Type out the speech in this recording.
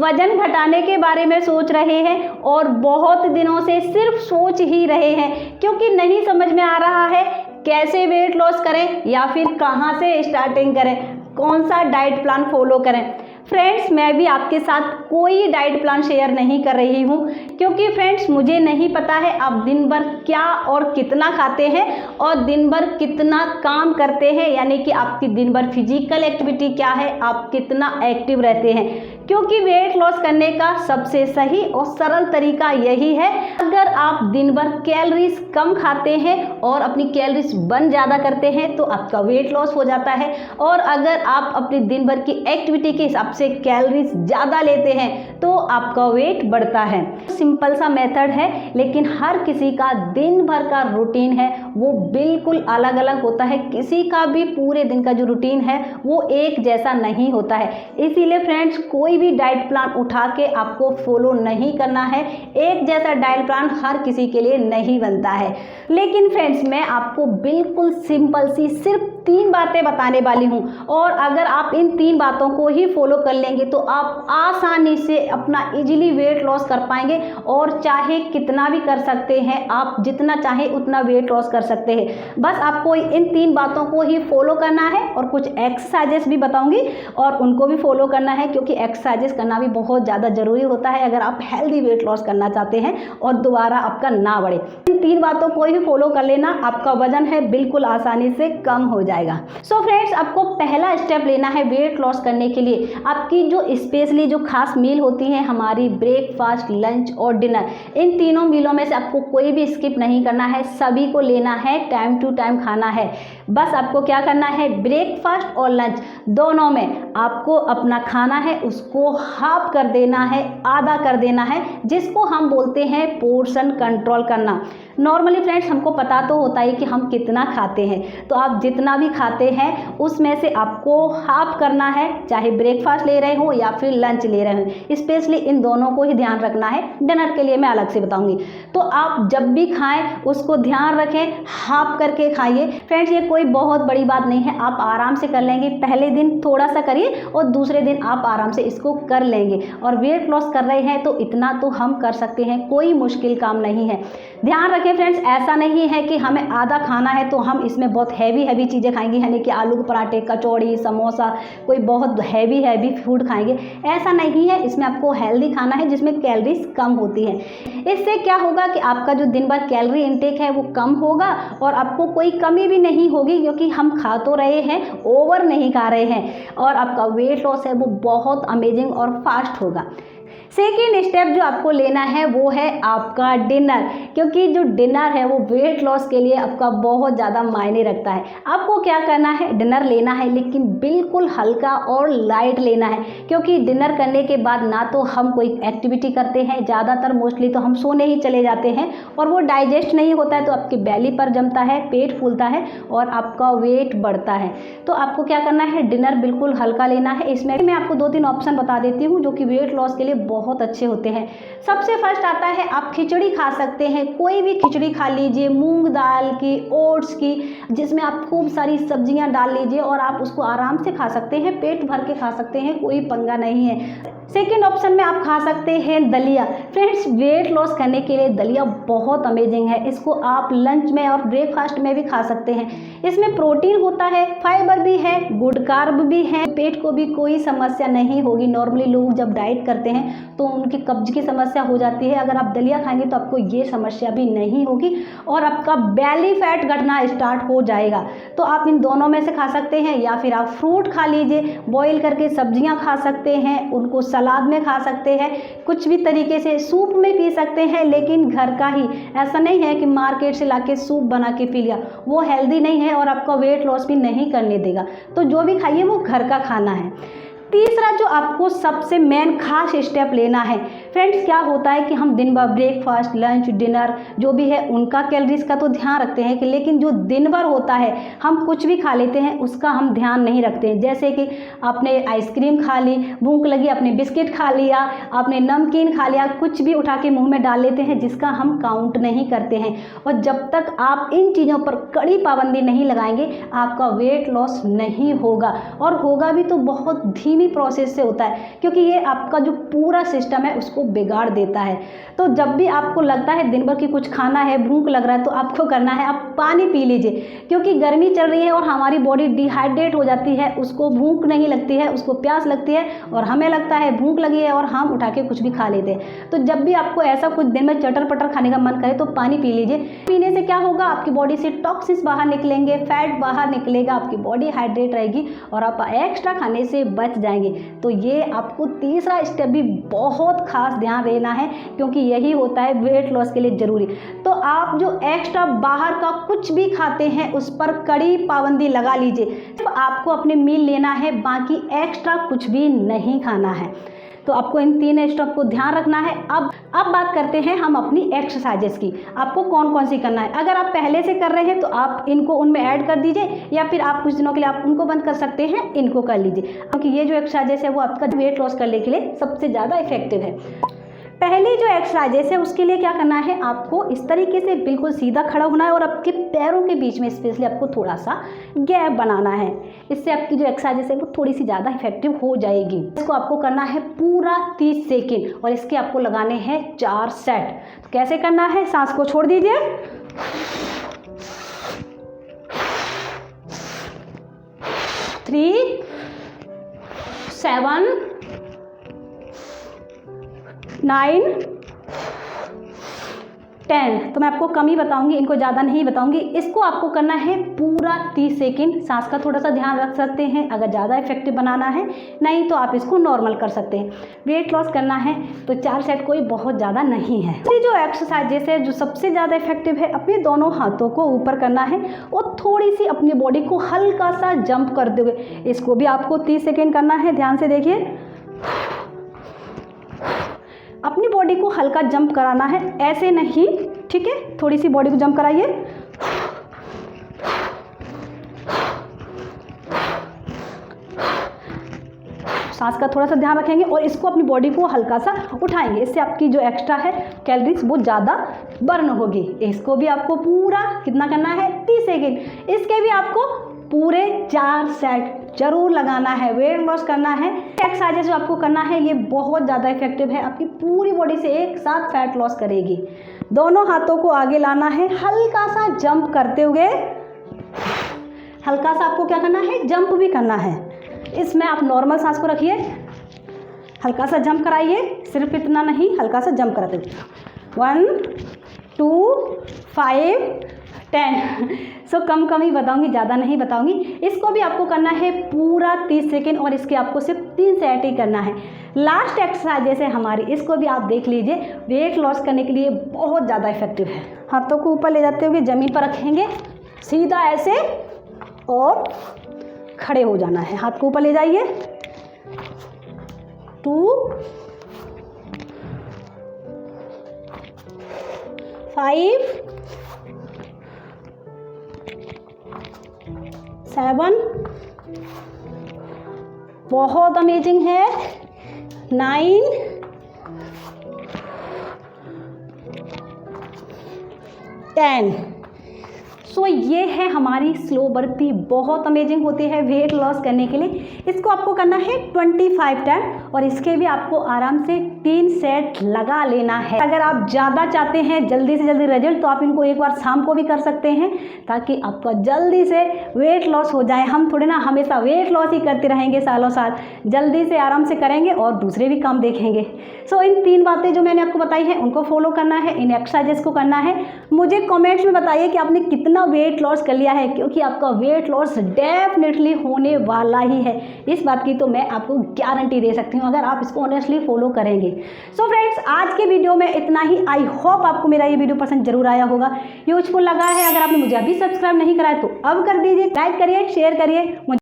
वजन घटाने के बारे में सोच रहे हैं और बहुत दिनों से सिर्फ सोच ही रहे हैं क्योंकि नहीं समझ में आ रहा है कैसे वेट लॉस करें या फिर कहां से स्टार्टिंग करें, कौन सा डाइट प्लान फॉलो करें। फ्रेंड्स, मैं भी आपके साथ कोई डाइट प्लान शेयर नहीं कर रही हूँ क्योंकि फ्रेंड्स मुझे नहीं पता है आप दिन भर क्या और कितना खाते हैं और दिन भर कितना काम करते हैं, यानी कि आपकी दिन भर फिजिकल एक्टिविटी क्या है, आप कितना एक्टिव रहते हैं। क्योंकि वेट लॉस करने का सबसे सही और सरल तरीका यही है, अगर आप दिन भर कैलोरीज कम खाते हैं और अपनी कैलोरीज बर्न ज़्यादा करते हैं तो आपका वेट लॉस हो जाता है, और अगर आप अपने दिन भर की एक्टिविटी के हिसाब से कैलोरीज ज़्यादा लेते हैं तो आपका वेट बढ़ता है। सिंपल सा मेथड है, लेकिन हर किसी का दिन भर का रूटीन है वो बिल्कुल अलग अलग होता है। किसी का भी पूरे दिन का जो रूटीन है वो एक जैसा नहीं होता है। इसीलिए फ्रेंड्स कोई भी डाइट प्लान उठा के आपको फॉलो नहीं करना है। एक जैसा डाइट प्लान हर किसी के लिए नहीं बनता है। लेकिन फ्रेंड्स मैं आपको बिल्कुल सिंपल सी सिर्फ 3 बातें बताने वाली हूँ, और अगर आप इन 3 बातों को ही फॉलो कर लेंगे तो आप आसानी से अपना इजीली वेट लॉस कर पाएंगे, और चाहे कितना भी कर सकते हैं, आप जितना चाहे उतना वेट लॉस कर सकते हैं। बस आपको इन 3 बातों को ही फॉलो करना है, और कुछ एक्सरसाइजेस भी बताऊंगी और उनको भी फॉलो करना है क्योंकि एक्सरसाइजेस करना भी बहुत ज़्यादा ज़रूरी होता है अगर आप हेल्दी वेट लॉस करना चाहते हैं और दोबारा आपका ना बढ़े। इन 3 बातों को ही फॉलो कर लेना, आपका वजन है बिल्कुल आसानी से कम हो जाएगा। सो फ्रेंड्स, आपको पहला स्टेप लेना है वेट लॉस करने के लिए। आपकी जो स्पेशली जो खास मील होती है हमारी ब्रेकफास्ट, लंच और डिनर, इन तीनों मीलों में से आपको कोई भी स्किप नहीं करना है, सभी को लेना है, टाइम टू टाइम खाना है। बस आपको क्या करना है, ब्रेकफास्ट और लंच दोनों में आपको अपना खाना है उसको हाफ कर देना है, आधा कर देना है, जिसको हम बोलते हैं पोर्शन कंट्रोल करना। नॉर्मली फ्रेंड्स हमको पता तो होता है कि हम कितना खाते हैं, तो आप जितना भी खाते हैं उसमें से आपको हाफ करना है, चाहे ब्रेकफास्ट ले रहे हो या फिर लंच ले रहे हो। स्पेशली इन दोनों को ही ध्यान रखना है, डिनर के लिए मैं अलग से बताऊंगी। तो आप जब भी खाएं उसको ध्यान रखें, हाफ करके खाइए। फ्रेंड्स ये कोई बहुत बड़ी बात नहीं है, आप आराम से कर लेंगे। पहले दिन थोड़ा सा करिए और दूसरे दिन आप आराम से इसको कर लेंगे, और वेट लॉस कर रहे हैं तो इतना तो हम कर सकते हैं, कोई मुश्किल काम नहीं है। ध्यान रखें फ्रेंड्स, ऐसा नहीं है कि हमें आधा खाना है तो हम इसमें बहुत हैवी चीज़ें खाएंगे, यानी कि आलू के पराठे, कचौड़ी, समोसा, कोई बहुत हैवी फूड खाएंगे, ऐसा नहीं है। इसमें आपको हेल्दी खाना है जिसमें कैलोरीज कम होती है। इससे क्या होगा कि आपका जो दिन भर कैलोरी इंटेक है वो कम होगा और आपको कोई कमी भी नहीं होगी, क्योंकि हम खा तो रहे हैं, ओवर नहीं खा रहे हैं, और आपका वेट लॉस है वो बहुत अमेजिंग और फास्ट होगा। सेकेंड स्टेप जो आपको लेना है वो है आपका डिनर, क्योंकि जो डिनर है वो वेट लॉस के लिए आपका बहुत ज़्यादा मायने रखता है। आपको क्या करना है, डिनर लेना है, लेकिन बिल्कुल हल्का और लाइट लेना है, क्योंकि डिनर करने के बाद ना तो हम कोई एक्टिविटी करते हैं, ज़्यादातर मोस्टली तो हम सोने ही चले जाते हैं, और वो डाइजेस्ट नहीं होता है तो आपकी बैली पर जमता है, पेट फूलता है और आपका वेट बढ़ता है। तो आपको क्या करना है, डिनर बिल्कुल हल्का लेना है। इसमें मैं आपको 2-3 ऑप्शन बता देती हूँ जो कि वेट लॉस के लिए बहुत अच्छे होते हैं। सबसे फर्स्ट आता है, आप खिचड़ी खा सकते हैं, कोई भी खिचड़ी खा लीजिए, मूंग दाल की, ओट्स की, जिसमें आप खूब सारी सब्जियां डाल लीजिए और आप उसको आराम से खा सकते हैं, पेट भर के खा सकते हैं, कोई पंगा नहीं है। सेकेंड ऑप्शन में आप खा सकते हैं दलिया। फ्रेंड्स वेट लॉस करने के लिए दलिया बहुत अमेजिंग है, इसको आप लंच में और ब्रेकफास्ट में भी खा सकते हैं। इसमें प्रोटीन होता है, फाइबर भी है, गुड कार्ब भी है, पेट को भी कोई समस्या नहीं होगी। नॉर्मली लोग जब डाइट करते हैं तो उनकी कब्ज की समस्या हो जाती है, अगर आप दलिया खाएंगे तो आपको ये समस्या भी नहीं होगी और आपका बैली फैट घटना स्टार्ट हो जाएगा। तो आप इन दोनों में से खा सकते हैं, या फिर आप फ्रूट खा लीजिए, बॉईल करके सब्जियां खा सकते हैं, उनको सलाद में खा सकते हैं, कुछ भी तरीके से सूप में पी सकते हैं, लेकिन घर का ही। ऐसा नहीं है कि मार्केट से लाके सूप बना के पी लिया, वो हेल्दी नहीं है और आपका वेट लॉस भी नहीं करने देगा। तो जो भी खाइए वो घर का खाना है। तीसरा जो आपको सबसे मेन खास स्टेप लेना है, फ्रेंड्स क्या होता है कि हम दिन भर ब्रेकफास्ट, लंच, डिनर जो भी है उनका कैलोरीज का तो ध्यान रखते हैं कि, लेकिन जो दिन भर होता है हम कुछ भी खा लेते हैं उसका हम ध्यान नहीं रखते हैं। जैसे कि आपने आइसक्रीम खा ली, भूख लगी, आपने बिस्किट खा लिया, आपने नमकीन खा लिया, कुछ भी उठा के मुंह में डाल लेते हैं जिसका हम काउंट नहीं करते हैं। और जब तक आप इन चीज़ों पर कड़ी पाबंदी नहीं लगाएंगे आपका वेट लॉस नहीं होगा, और होगा भी तो बहुत धीमे धीमी प्रोसेस से होता है, क्योंकि ये आपका जो पूरा सिस्टम है उसको बिगाड़ देता है। तो जब भी आपको लगता है दिन भर की कुछ खाना है, भूख लग रहा है, तो आपको करना है आप पानी पी लीजिए, क्योंकि गर्मी चल रही है और हमारी बॉडी डिहाइड्रेट हो जाती है, उसको भूख नहीं लगती है, उसको प्यास लगती है और हमें लगता है भूख लगी है और हम उठा के कुछ भी खा लेते हैं। तो जब भी आपको ऐसा कुछ दिन में चटर पटर खाने का मन करे तो पानी पी लीजिए। पीने से क्या होगा, आपकी बॉडी से टॉक्सिन्स बाहर निकलेंगे, फैट बाहर निकलेगा, आपकी बॉडी हाइड्रेट रहेगी और आप एक्स्ट्रा खाने से बच जाएंगे। तो ये आपको तीसरा स्टेप भी बहुत खास ध्यान देना है, क्योंकि यही होता है वेट लॉस के लिए ज़रूरी। तो आप जो एक्स्ट्रा बाहर का कुछ भी खाते हैं उस पर कड़ी पाबंदी लगा लीजिए। तो आपको अपने मील लेना है, बाकी एक्स्ट्रा कुछ भी नहीं खाना है। तो आपको इन 3 स्टेप को ध्यान रखना है। अब बात करते हैं हम अपनी एक्सरसाइजेस की, आपको कौन कौन सी करना है। अगर आप पहले से कर रहे हैं तो आप इनको उनमें ऐड कर दीजिए, या फिर आप कुछ दिनों के लिए आप उनको बंद कर सकते हैं, इनको कर लीजिए, क्योंकि ये जो एक्सरसाइजेस है वो आपका वेट लॉस करने के लिए सबसे ज़्यादा इफेक्टिव है। पहली जो एक्सरसाइजेस है उसके लिए क्या करना है, आपको इस तरीके से बिल्कुल सीधा खड़ा होना है और आपके पैरों के बीच में स्पेशली आपको थोड़ा सा गैप बनाना है। इससे आपकी जो एक्सरसाइजेस है वो थोड़ी सी ज़्यादा इफेक्टिव हो जाएगी। इसको आपको करना है पूरा 30 सेकेंड और इसके आपको लगाने हैं 4 सेट। तो कैसे करना है, सांस को छोड़ दीजिए, 3, 7, 9, 10। तो मैं आपको कम ही बताऊंगी, इनको ज़्यादा नहीं बताऊंगी। इसको आपको करना है पूरा 30 सेकेंड। सांस का थोड़ा सा ध्यान रख सकते हैं अगर ज़्यादा इफेक्टिव बनाना है, नहीं तो आप इसको नॉर्मल कर सकते हैं। वेट लॉस करना है तो 4 सेट कोई बहुत ज़्यादा नहीं है। ये जो एक्सरसाइजेस है जो सबसे ज़्यादा इफेक्टिव है, अपने दोनों हाथों को ऊपर करना है और थोड़ी सी अपनी बॉडी को हल्का सा जंप करते हुए, इसको भी आपको 30 सेकेंड करना है। ध्यान से देखिए, अपनी बॉडी को हल्का जंप कराना है, ऐसे नहीं, ठीक है, थोड़ी सी बॉडी को जंप कराइए। सांस का थोड़ा सा ध्यान रखेंगे और इसको अपनी बॉडी को हल्का सा उठाएंगे, इससे आपकी जो एक्स्ट्रा है कैलोरीज वो ज़्यादा बर्न होगी। इसको भी आपको पूरा कितना करना है, 30 सेकेंड। इसके भी आपको पूरे 4 सेट जरूर लगाना है। वेट लॉस करना है, एक्सरसाइजेस जो आपको करना है ये बहुत ज़्यादा इफेक्टिव है, आपकी पूरी बॉडी से एक साथ फैट लॉस करेगी। दोनों हाथों को आगे लाना है, हल्का सा जंप करते हुए, हल्का सा आपको क्या करना है, जंप भी करना है। इसमें आप नॉर्मल सांस को रखिए, हल्का सा जंप कराइए, सिर्फ इतना नहीं, हल्का सा जंप कराते हुए 1, 2, 5, 10। सो कम ही बताऊंगी, ज़्यादा नहीं बताऊंगी। इसको भी आपको करना है पूरा 30 सेकेंड और इसके आपको सिर्फ 3 सेट ही करना है। लास्ट एक्सरसाइज है हमारी, इसको भी आप देख लीजिए, वेट लॉस करने के लिए बहुत ज़्यादा इफेक्टिव है। हाथों को ऊपर ले जाते हुए ज़मीन पर रखेंगे, सीधा ऐसे, और खड़े हो जाना है। हाथ को ऊपर ले जाइए, 2, 5, 7, बहुत अमेजिंग है, 9, 10। सो ये है हमारी स्लो बर्पी, बहुत अमेजिंग होती है वेट लॉस करने के लिए। इसको आपको करना है 25 टाइम और इसके भी आपको आराम से 3 सेट लगा लेना है। अगर आप ज़्यादा चाहते हैं जल्दी से जल्दी रिजल्ट, तो आप इनको एक बार शाम को भी कर सकते हैं, ताकि आपका जल्दी से वेट लॉस हो जाए। हम थोड़े ना हमेशा वेट लॉस ही करते रहेंगे सालों साल, जल्दी से आराम से करेंगे और दूसरे भी काम देखेंगे। सो इन 3 बातें जो मैंने आपको बताई हैं उनको फॉलो करना है, इन एक्सरसाइजेस को करना है। मुझे कमेंट्स में बताइए कि आपने कितना वेट लॉस कर लिया है, क्योंकि आपका वेट लॉस डेफिनेटली होने वाला ही है। इस बात की तो मैं आपको गारंटी दे सकती हूँ, अगर आप इसको ऑनेस्टली फॉलो करेंगे। सो फ्रेंड्स, आज के वीडियो में इतना ही। आई होप आपको मेरा ये वीडियो पसंद जरूर आया होगा, यूजफुल लगा है। अगर आपने मुझे अभी सब्सक्राइब नहीं करा है तो अब कर दीजिए, लाइक करिए, शेयर करिए।